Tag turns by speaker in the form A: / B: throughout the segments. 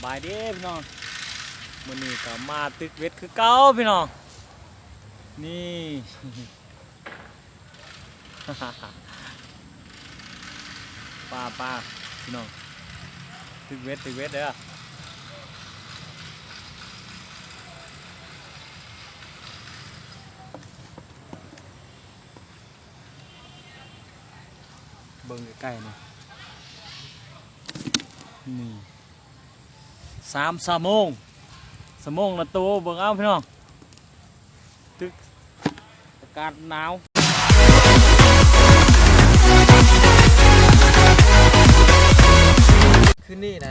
A: บายดีพี่น้องมื้อนี้ก็มาตึกเวทคือเก่าพี่น้องนี่ ป้าพี่น้องตึกเวทเด้อเบิ่งใกล้ๆนี่3 ชั่วโมงละตัวเบิ่งเอาพี่น้องตึกอากาศหนาว
B: ขึ้นนี่ไหน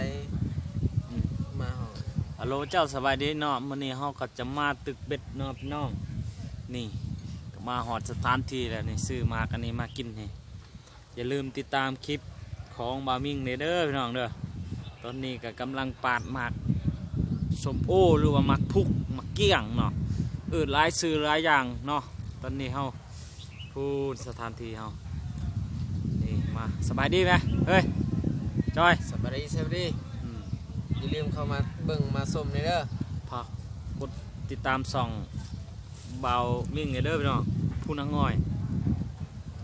B: มาหอ
A: ฮัลโหลเจ้าสบายดีเนาะมื้อนี้เฮาก็จะมาตึกเบ็ดเนาะพี่น้องนี่ก็มาฮอดสถานที่แล้วนี่ซื้อมากันนี่มากินนี่อย่าลืมติดตามคลิปของบามิงเด้อพี่น้องเด้อตอนนี้ก็กำลังปาดหมากส้มโอหรือว่าหมากพุกหมากเกี้ยงเนาะหลายซื้อหลายอย่างเนาะตอนนี้เฮาพูดสถานที่เฮานี่มาสบายดีไหมเฮ้ยจอย
B: สวัสดีอย่าลืมเข้ามาเบิ่งมาชมเลยเด้อ
A: ฝากกดติดตามส่องเบามิ่งเด้อพี่น้องผู้นังง่อย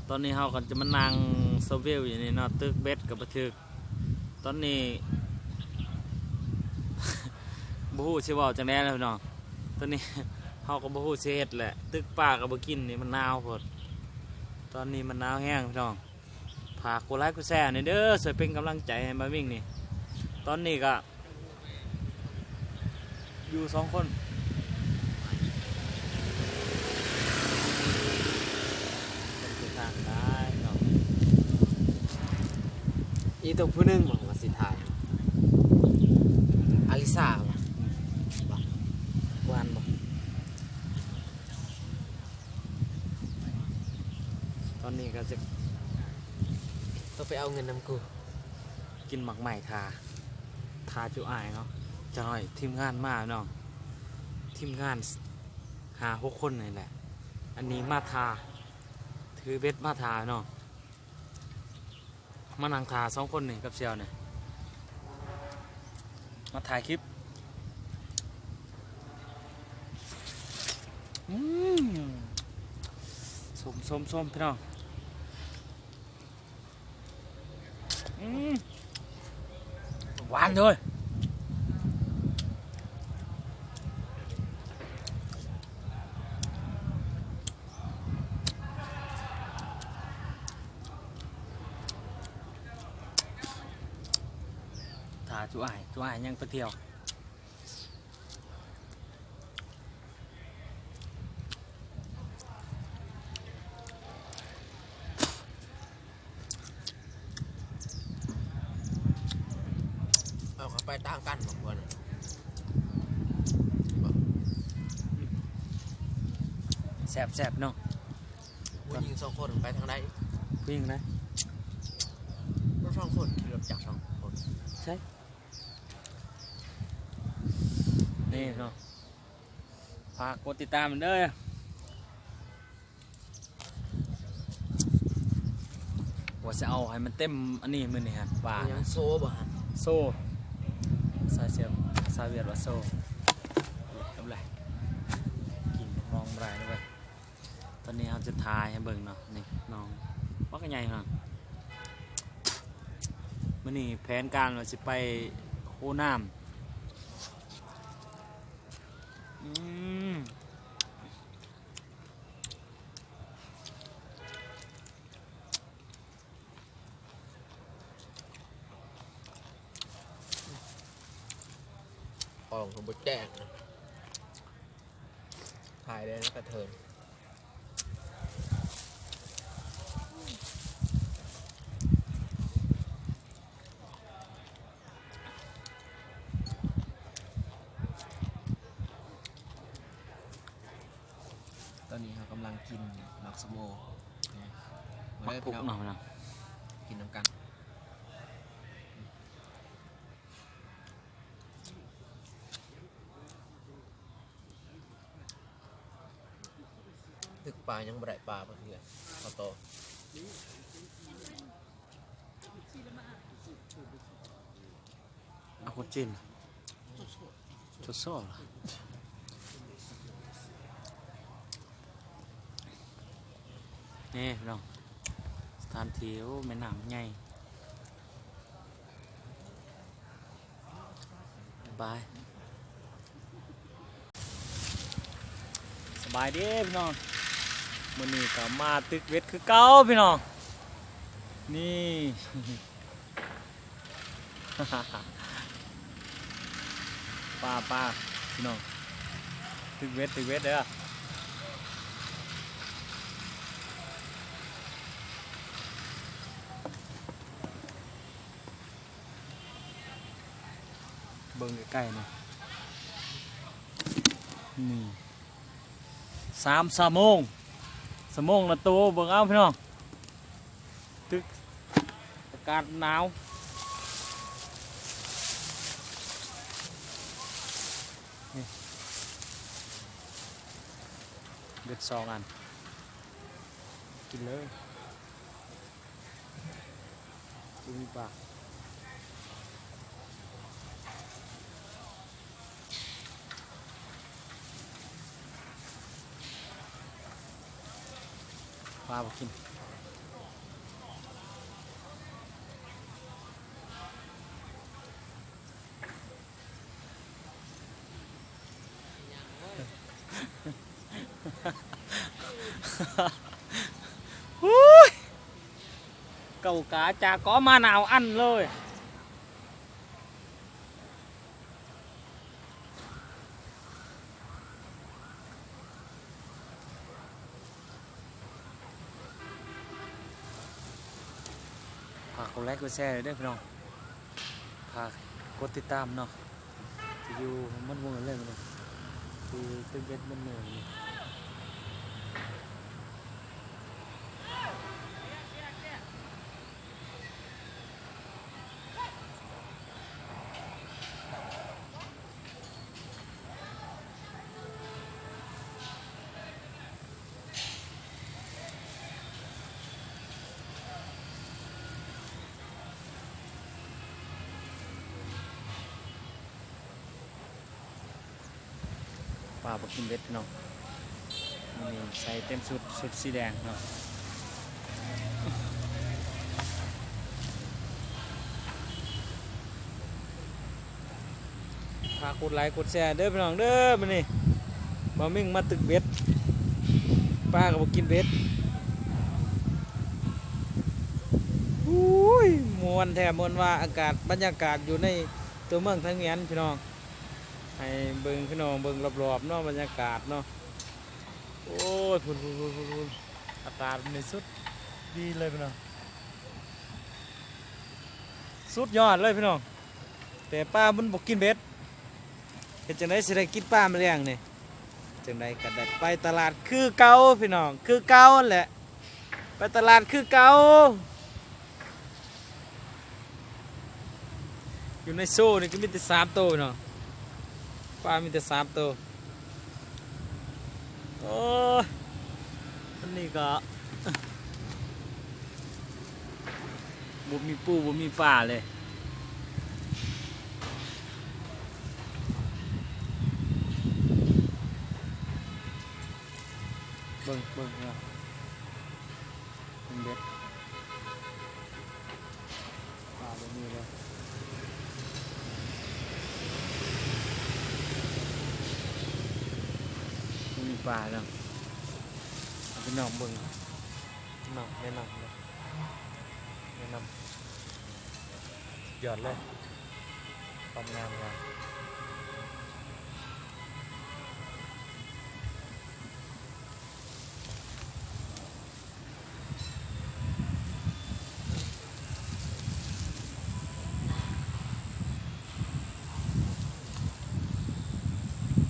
A: ตอนนี้เฮาก็จะมานั่งโซเวลอยู่นี่เนาะตึกเบ็ดกับบัทึกตอนนี้ บ่ฮู้สิเว้าจังได๋แล้วพี่น้องตอนนี้ เฮาก็บ่ฮู้สิเฮ็ดแหละตึกป่าก็บ่กินนี่มันหนาวโพดตอนนี้มันหนาวแห้งพี่น้องฝากกดไลค์กดแชร์หน่อยเด้อช่วยเป็นกำลังใจให้บ่ามิ่งนี่ตอนนี้ก็อยู่2 คนเป็นทางได้เนาะ
B: อีตัวผู้หนึงบอกว่าสิถ่ายอลิซาว่ะ
A: กวนบ่ตอนนี้ก็จะ
B: ต้องไปเอาเงินนำกู
A: กินหมักใหม่ทาจุอายเนาะจะหน่อยทีมงานมาเนาะทีมงาน5-6 คนนี่แหละอันนี้มาทาถือเบ็ดมาทาเนาะมานั่งทา2 คนนี่กับเซียวนี่มาถ่ายคลิปส้มพี่น้องหวานเลยถ่าจุอ้ายยังไปเที่ยว
B: เอาเขาไปต่างกันบอกว่าน่ะ
A: แสบเนาะ
B: ผู้หญิง2 คนไปทางใด
A: วิ่งนะ
B: รถ2 คนขี่รถจักร2 คน
A: ใช่นี่เนาะฝากกดติดตามมันเด้อว่าจะเอาให้มันเต็มอันนี้มือนี่ฮะว่า
B: ยังโซบ่ฮะ
A: โซ่ซาเวียดว่าโซ่ทำไรกินมองไรด้วยตอนนี้เราจะทายให้เบิ่งเนาะนี่น้องว่ากันใหญ่เนาะมื่อนี้แผนการเราจะไปโคน้ำ
B: ของผมบ่แจ้งนะถ่ายได้นะกระเทินตอนนี้เรากำลังกินหมักสโม
A: มักพุกเนาะนะ
B: กินน้ำกันตึกปลายังบ่ได้ปลาเพื่อนเขาโต
A: เอาคนจีน ชดซ้อนี่พี่น้องสถานที่โอ้แม่น้ำใหญ่บายสบายดีพี่น้องมื้อนี้ก็มาตึกเวทคือเก่าพี่น้องนี่ ป้าพี่น้องตึกเวทเด้อเบิ่งใกล้ๆนะนี่3 ชั่วโมงละตัวเบิ่งเอาพี่น้องตึกอากาศหนาวนี่เด็ด2 อันกินเลยดูมีปากปลากินเก่ากาจะcó ma nào ănเลยฝากกดไลค์กดแชร์ด้วยพี่น้องฝากกดติดตามเนาะจะอยู่มันวงเล่นเลยคือตึ้งเบ็ดมันเหนื่อยปลาไปกินเบ็ดพี่น้องนี่ใส่เต็มชุดสีแดงเนาะฝากกดไลค์กดแชร์เด้อพี่น้องเด้อมานี่มามิ่งมาตึกเบ็ดป้าก็บอกกินเบ็ดอุ้ยมวนแถมมวนว่าอากาศบรรยากาศอยู่ในตัวเมืองทั้งนี้พี่น้องให้เบิ่งพี่น้องเบิ่งรอบๆเนาะบรรยากาศเนาะโอ้ยพุ่นอากาศมันสุดดีเลยพี่น้องสุดยอดเลยพี่น้องแต่ป้ามันบอกกินเบ็ดเห็นจังได๋สิได้กินปลามาเลี้ยงนี่จังได๋ก็ได้ไปตลาดคือเก่าพี่น้องคือเก่าแหละไปตลาดคือเก่าอยู่ในโซ่นี่ก็มีแต่3 ตัวเนาะปลามีแต่3 ตัวโอ้ยอันนี้ก็บ่มีปูบ่มีปลาเลยเบิ่งเนาะเป็นเบ็ดปลาบ่มีเลยมีปลาแล้วเป็นน้องเบิ่งน้องแนะนำเลยแนะนำยอดเลยความงาม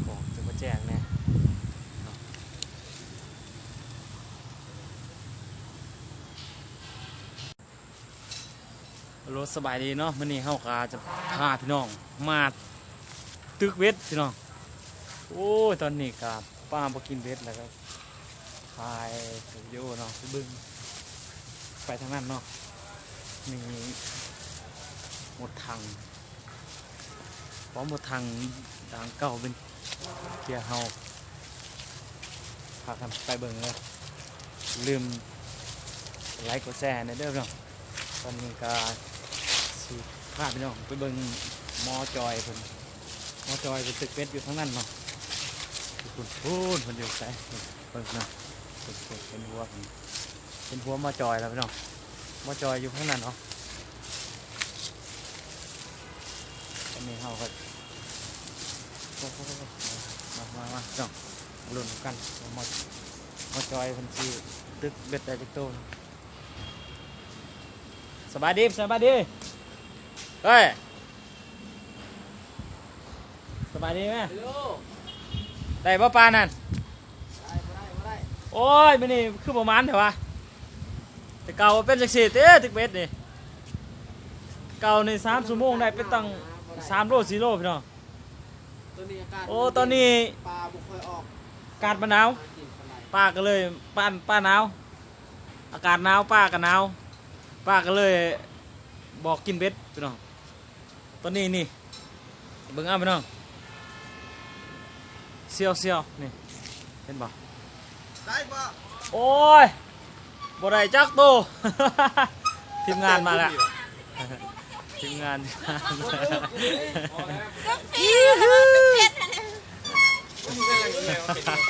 A: บอกจะมาแจ้งแน่รถสบายดีเนาะมื้อนี้เฮาก็จะพาพี่น้องมาตึกเวทพี่น้องโอ้ยตอนนี้ก็ป้าบ่กินเวทแล้วก็ถ่ายวิดีโอเนาะไปเบิ่งไปทางนั้นเนาะนี่หมดทาง พร้อมหมดทางเก่าเป็นเกียร์เฮาพากันไปเบิ่งเลยลืมไลค์กดแชร์ในเด้อพี่น้องตอนนี้ก็สิพาพี่น้องไปเบิ่งหมอจอยเพิ่นหมอจอยเป็นตึกเป็ดอยู่ทั้งนั้นเนาะคุณพูดมันอยู่ไสเบิ่งเนาะเป็นหัวเพิ่นเป็นหัวหมอจอยแล้วพี่น้องหมอจอยอยู่ข้างนั้นเนาะอันนี้เฮาก็มาจ้องลุ้นกันมาจอยเพิ่นสิตึกเบ็ดได้จักโตนสบายดีเฮ้ยสบายดีไหมได้บ่ปลานั่นได้โอ้ยมื้อนี้คือประมาณเท่าว่าแต่เก่าเป็นจังซี่เด้ตึกเบ็ดนี่เก่านี่3 ชั่วโมงได้เป็นตั้ง3 โล 4 โลพี่น้องโอ้ตอนนี้ปลาบุกเคยออกอากาศมันหนาวป้าก็เลยป้าหนาวอากาศหนาวป้าก็หนาวป้าก็เลยบอกกินเบ็ดพี่น้องตอนนี้นี่เบิ่งเอาพี่น้องเซียวนี่เห็นบ่ได้บ่โอ้ยบ่ได้จักโต ทีมงานมาแล้วทีมงาน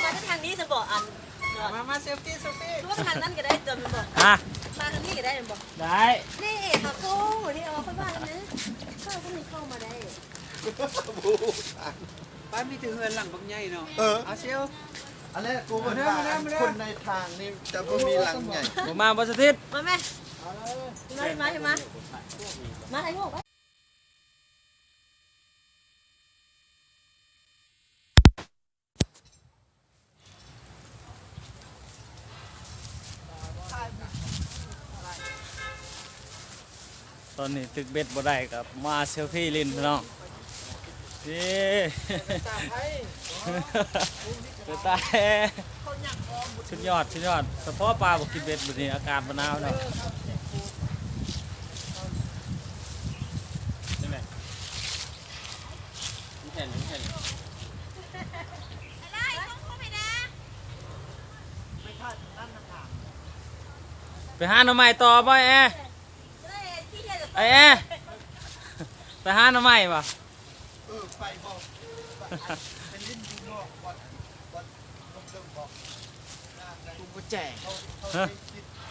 C: มาทางนี้จะบอกอัน
B: มาเซลฟี่
C: รู้ว่าทางนั้นก็ได้จนบอกมาทางนี้ก็ได้บอก
A: ได้
C: นี่ค่ะโก้ที่เอาเข้าบ้านนะเข้าก็มีเข้ามาได้
B: ป้ามีถึงเฮือนหลังบักใหญ่เนาะเอาเซล
D: อันนี้กูว่าคนในทางนี่จะบ่มีหลังใหญ่
A: มาบ่สถิต
C: มาแม่มาไอ้พวก
A: ตอนนี้ตึกเบ็ดบ่ได้กับมาเซลฟี่ลินพี่น้องนี่ตายชุดยอดเฉพาะปลาบ่กินเบ็ดแบบนี้อากาศมันหนาวเนาะนี่แหละเห็นไปหาหน่อไม้ต่อบ่แอไอ้แอไปหาหน่อไม้ป่ะ
D: ไปบอกเป็นลิ้นอยู่นอกวัดบอก
B: กูแจก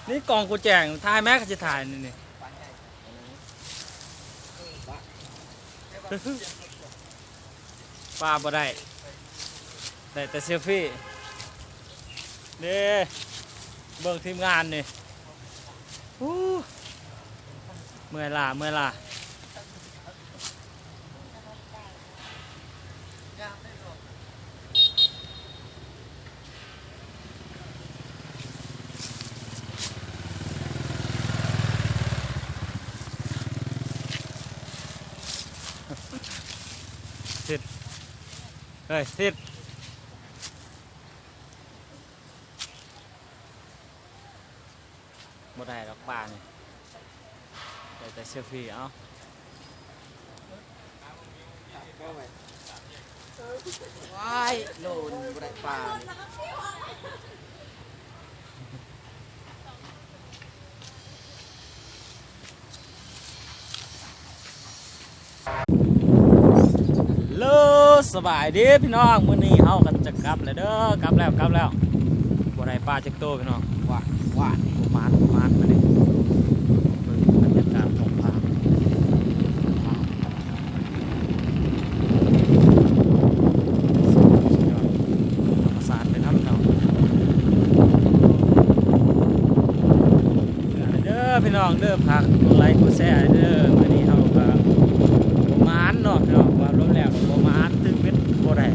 A: นี่กองกูแจงถ่ายแม็กจะถ่ายนี่ปลาบ่ได้แต่เซลฟี่นี่เบิ่งทีมงานนี่เมื่อยล่ะทิศเฮ้ยทิศบ่ได้ดอกปลานี่แต่เซลฟี่เอา
B: ว้ายโลนบ่ได้ปลา
A: โลสบายดีพี่น้องมื้อนี้เฮากันจะกลับแล้วเด้อกลับแล้วบ่ได้ปลาจักโตพี่น้องว่าประมาณมื้อนี้บรรยากาศของปลาประสานไปน้ำเนาะเด้อพี่น้องเด้อพักกดไลค์กดแชร์เด้อมื้อนี้เฮาก็ประมาณเนาะพี่น้องว่ารวมแล้วประมาณตึกเม็ดบ่ได้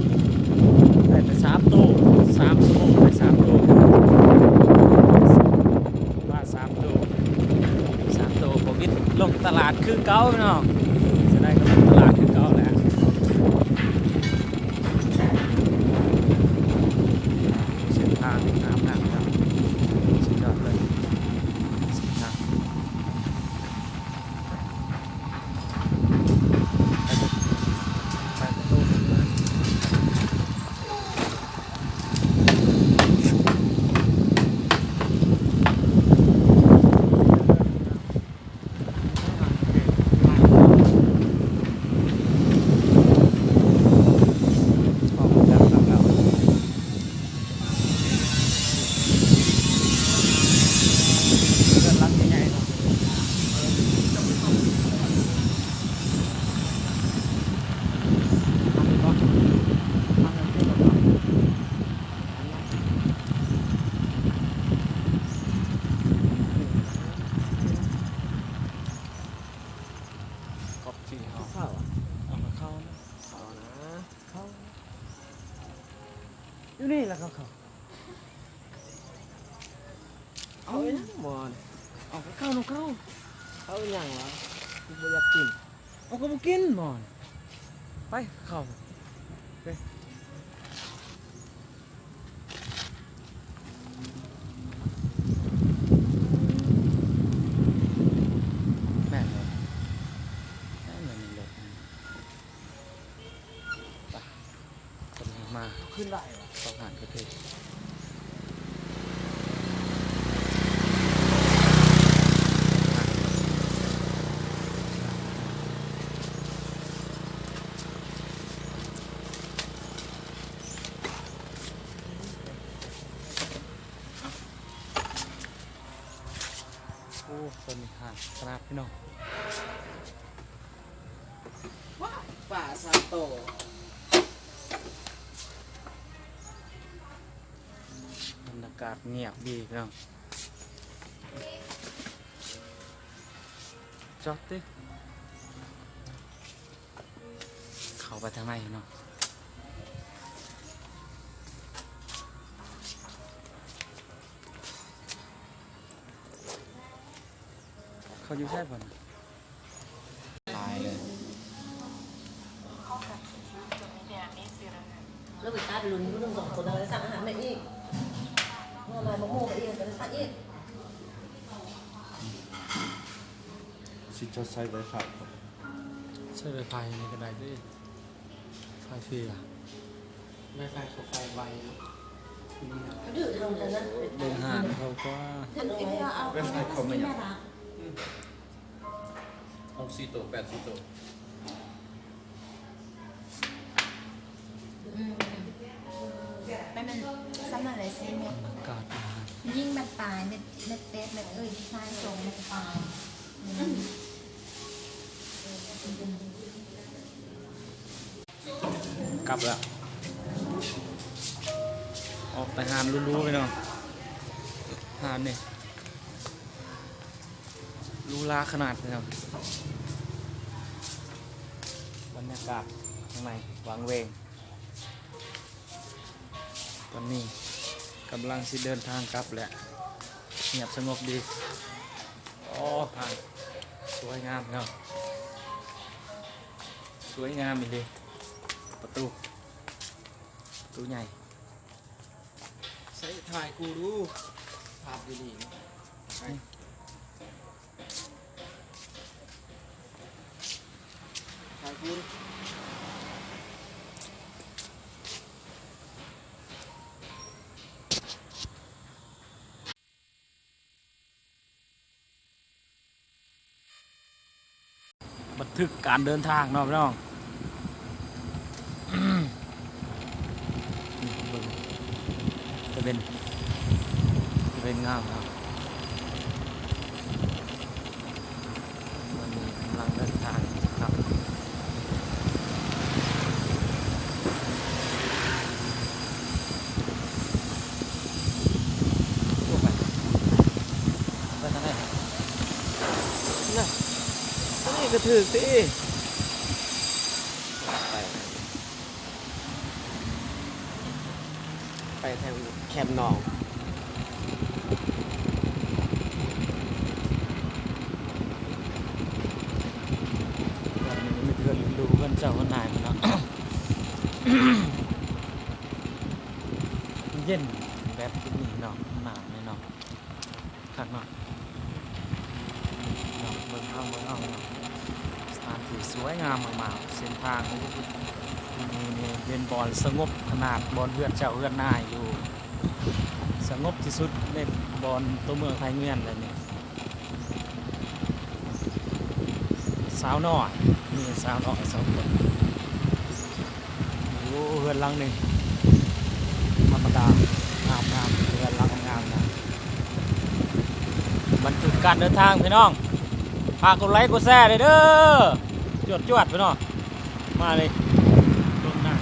A: แต่3 ตู้3 ชั่วโมงได้3 ตู้ว่า3 ตู้บ่วิดลงตลาดคือเก่าพี่น้องจะได้ก็ลงตลาดคือเก่าแหละเส้นทางน้ำครับสุดยอดเลยเส้นทาง
B: เข้าอ่ะ
A: เอามาเข้านะ
B: เข้านะ
A: เข้าอยู่นี่แหละเขา
B: เอาไอ้นะหมอน
A: เอาไปเข้าน้องเข้า
B: เข้าอย่างวะกูบ่อยากกิน
A: เอาก็มากินหมอนไปเข้าไปแม่เลยแม่เลยมันเลยไปคนนี้มา
B: ขึ้นได้เหรอ
A: เข้าหานประเทศโอ้คนนี้หานขนาดพี่น้อง
B: ว้าวป่าซาโต
A: บรรยากาศเงียบดีพี่น้องจอดดิเข้าไปทางในเนาะเขาอยู่ใช่ป่ะนะ
B: ตายเลย
C: แล้วไปตาดลุ้นรุ่นสองคนอะไรสั่งอาหารไม่อีกเมื่อไรมะม่วงไปอีกเป็นสักอีก
D: สิจะใช้ไวไฟ
A: ใช่ไฟไฟในกระไดด้วยไฟฟรีอ่ะ
B: ไวไฟเขาไฟไวนะนี่นะ
C: ดื้อทำกันนะ
A: เดินห่างเขาก็
C: ถึงที่เราเอา
D: ไวไฟเขาไม่อยาก
B: 64ตัว80ตัว
E: ไม่มันสำนักอะไรซิเนี่ย
A: อากาศดี
E: ยิ่งมันตายเม็ดเป๊ะเม็ดที่ชายส่งมันจะตาย
A: กลับแล้วออกแต่หานรู้ๆไปเนาะหานนี่รู้ลาขนาดเลยเนาะบรรยากาศข้างในวางเวงตอนนี้กำลังสิเดินทางกลับแหละเงียบสงบดีโอ้ผ่านสวยงามเนาะสวยงามอีกดีประตูใหญ่
B: ใช้ถ่ายกูดูภาพดีๆถ่ายกูดู
A: บันทึกการเดินทางเนาะพี่น้องนี่เบิ่งจะเป็นงามครับวันนี้กำลังเดินทางครับโอ้ไปทางไหน
B: น่ะอันนี้ก็ถือสิไปทางแคมป์หนอง
A: วันนี้มีเพื่อนดูเพื่อนเจ้าเพื่อนนายมันเนาะ เย็นแบบนี้เนาะหนาวเลยเนาะคักเนาะเนาะเบิ่งเอาเนาะสถานที่สวยงามมากๆเส้นทางนี่เป็นบอลสงบขนาดบอลเพื่อนเจ้าเพื่อนนายอยู่สงบที่สุดในบอลตัวเมืองไทยเงียนเลยนี่สาวน้อยมีสาวน้อยสองคนโอ้เพื่อนหลังนี่ธรรมดางามเพื่อนหลังงามนะมันคือการเดินทางพี่น้องฝากกดไลค์กดแชร์เลยเด้อจวดพี่น้องมาเลยลงหน้า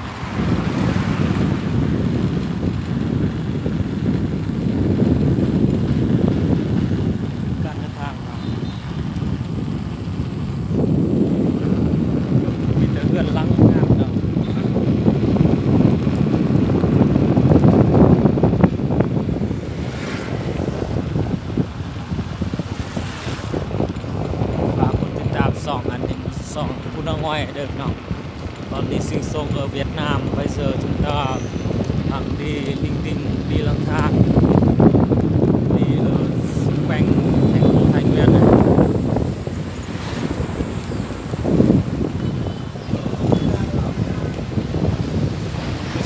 A: การเดินทางครับ พื่อนลังงามเนาะฝากคนติดตาม2 อันนี้2คุณน้องอ้อยเด้อเนาะตอนนี้ซิงส่งเวียดนามไปเจอถึงดาวทางดีลิงดิงดีลังคาดีแป้งแห่งไทยเวียดนะ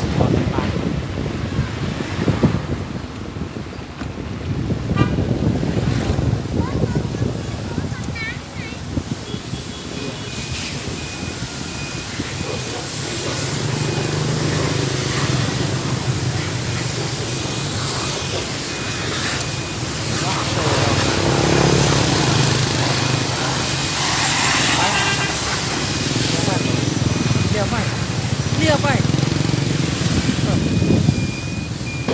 A: สปอร์ตต่างๆเลี้ยวไป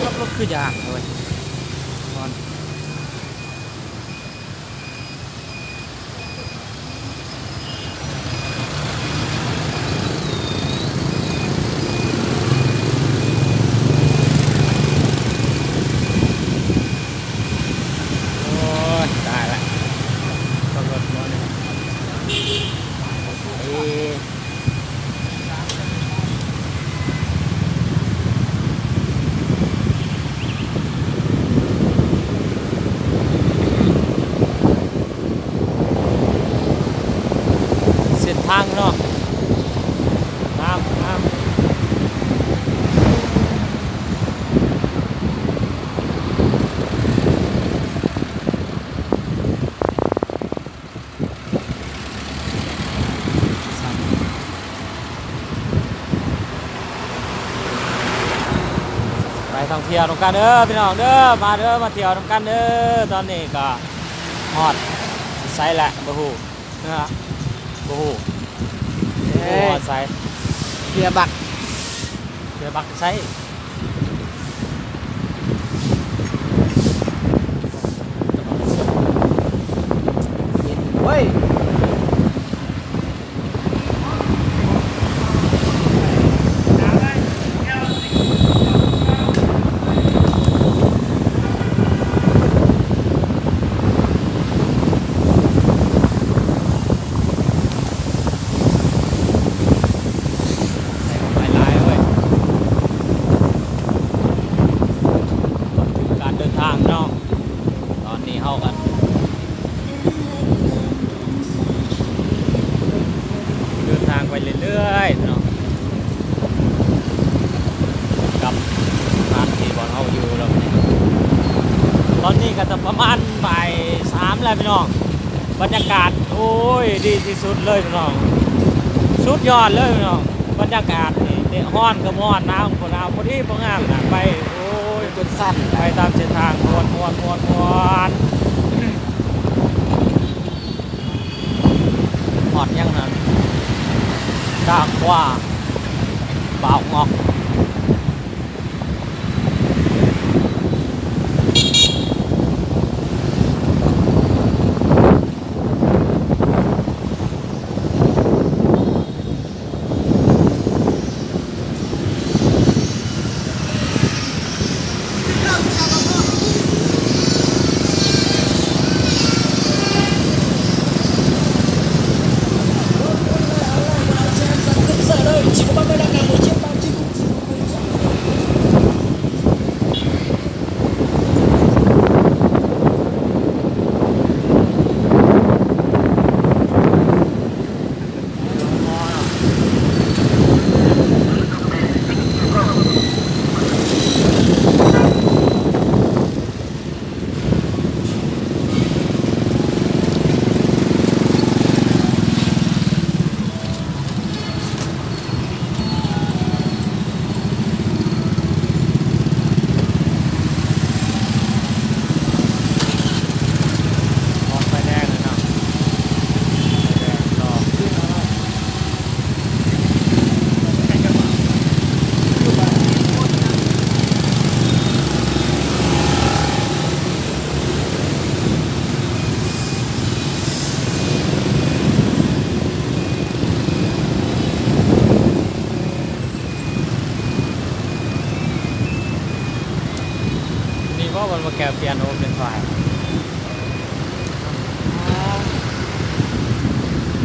A: ขับรถคือยากเลยนอนโอ้ยตายละขับรถนอนเส้นทางเนาะน้ำไปท่องเที่ยวตรงกันเด้อพี่น้องเด้อมาเด้อมาเที่ยวตรงกันเด้อตอนนี้ก็ฮอดไซแหละบ่ฮู้นะฮะบ่ฮู้ฮอดไซ
B: เสียบัก
A: เดี๋ยวบักไซ
B: เฮ้ย
A: หลายๆเว้ยการเดินทางเนาะตอนนี้เฮากันเดินทางไปเรื่อยๆเนาะกับสถานที่บ่อนเฮาอยู่แล้วเนี่ยตอนนี้ก็จะประมาณบ่าย 3แล้วพี่น้องบรรยากาศโอ้ยดีที่สุดเลยพี่น้องสุดยอดเลยพี่น้องบรรยากาศนี่เตะฮ้อนก็ฮ้อนน้ำก็น้ำพอดีพองามนะไปโอ้ย
B: จนสั้น
A: ไปตามเส้นทางมวนหอดยังนั้นดากว่าเบางอก มาแก้วเปียโนเป็นฝ่าย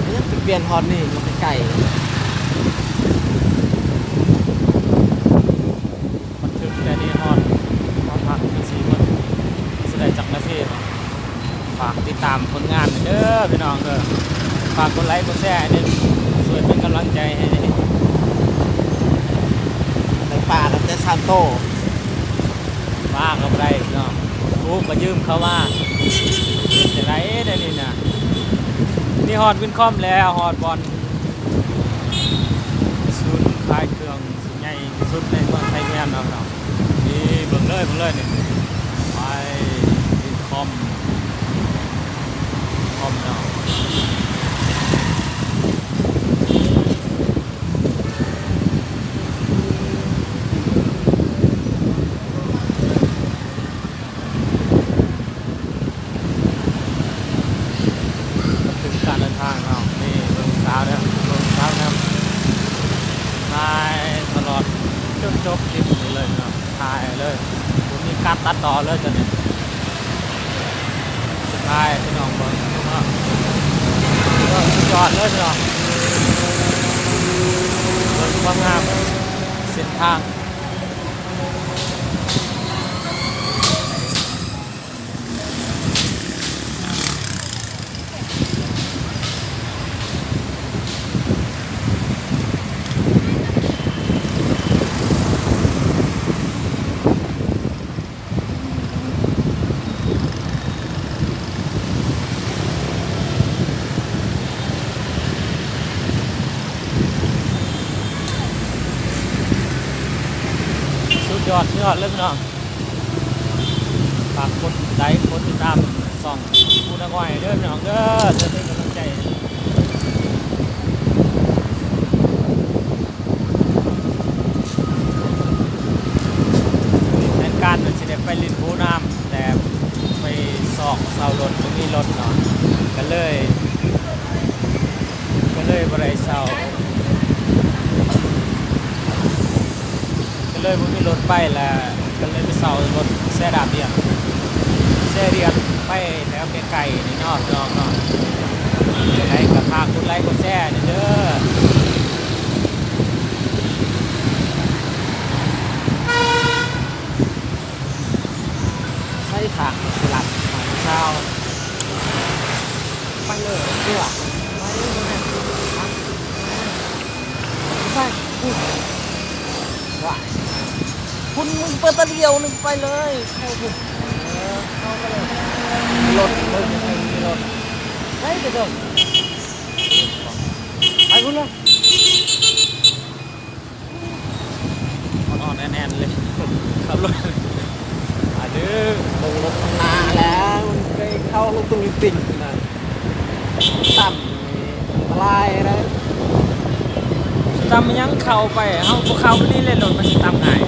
B: นี่ไปเปลี่ยนฮอตนี่มันเป็นไก่
A: มันคือแค่นี้ฮอดมาพักที่สีมันสิได้จักนาทีฝากติดตามผลงานเด้อพี่น้องเด้อฝากกดไลค์กดแชร์เนี่ยช่วยเป็นกำลังใจให้
B: ในป่าเราจะซานโต
A: มาก็บ่ได้พี่น้องกูก็ยืมเขามาแต่ไรได้นี่นะนี่ฮอดวินคอมแล้วฮอดบอลศูนย์ขายเครื่องสุดใหญ่ที่สุดในเมืองไทยแม่นเนาะพี่น้องนี่เบิ่งเลยนี่ไปวินคอมเนาะถึงการเดินทางเนาะนี่เบิ่งสาวนะครับถ่ายตลอดจนจบคลิปเลยเนาะถ่ายเลยผมมีการตัดต่อเลยจ้ะเนี่ยถ่ายพี่น้องเบิ่งเนาะก็สุดยอดเลยพี่น้องเบิ่งความงามเส้นทางสุดยอดเลยพี่น้องฝากกดไลค์กดติดตามส่องผู้นักว่ายเด้อพี่น้องเด้อจะเป็นกำลังใจแผนการมันจะได้ไปลินผู้น้ำแต่ไปสอกเสารถไม่มีรถเนาะก็เลยบ่ได้เสาก็เลยบ่มีรถไปแล้วก็เลยไปเสารถแซ่ดาบเรียนไปแถวไกลๆนี่เนาะพี่น้องเนาะยังไงก็ฝากกดไลค์กดแชร์เด้อใช้ทางสลับเช้า
B: ไปเลยเพื่อใช่ว่าคุณมึงเปิดตะเดียวนึงไปเลยเข้าไปเข้าไปเลยรถเลยมีรถไปเดี๋ยวไปคุณเลย
A: อ่อนๆแน่นๆเลยขับรถดื้อ
B: ลงรถนานแล้วมันไปเข้าลงตรงนี้ติ่งนะต่ำอะไรนะ
A: ตามยังเข้าไปเฮาบ่เข้าไปนี่เลยรถมันสิตามง่าย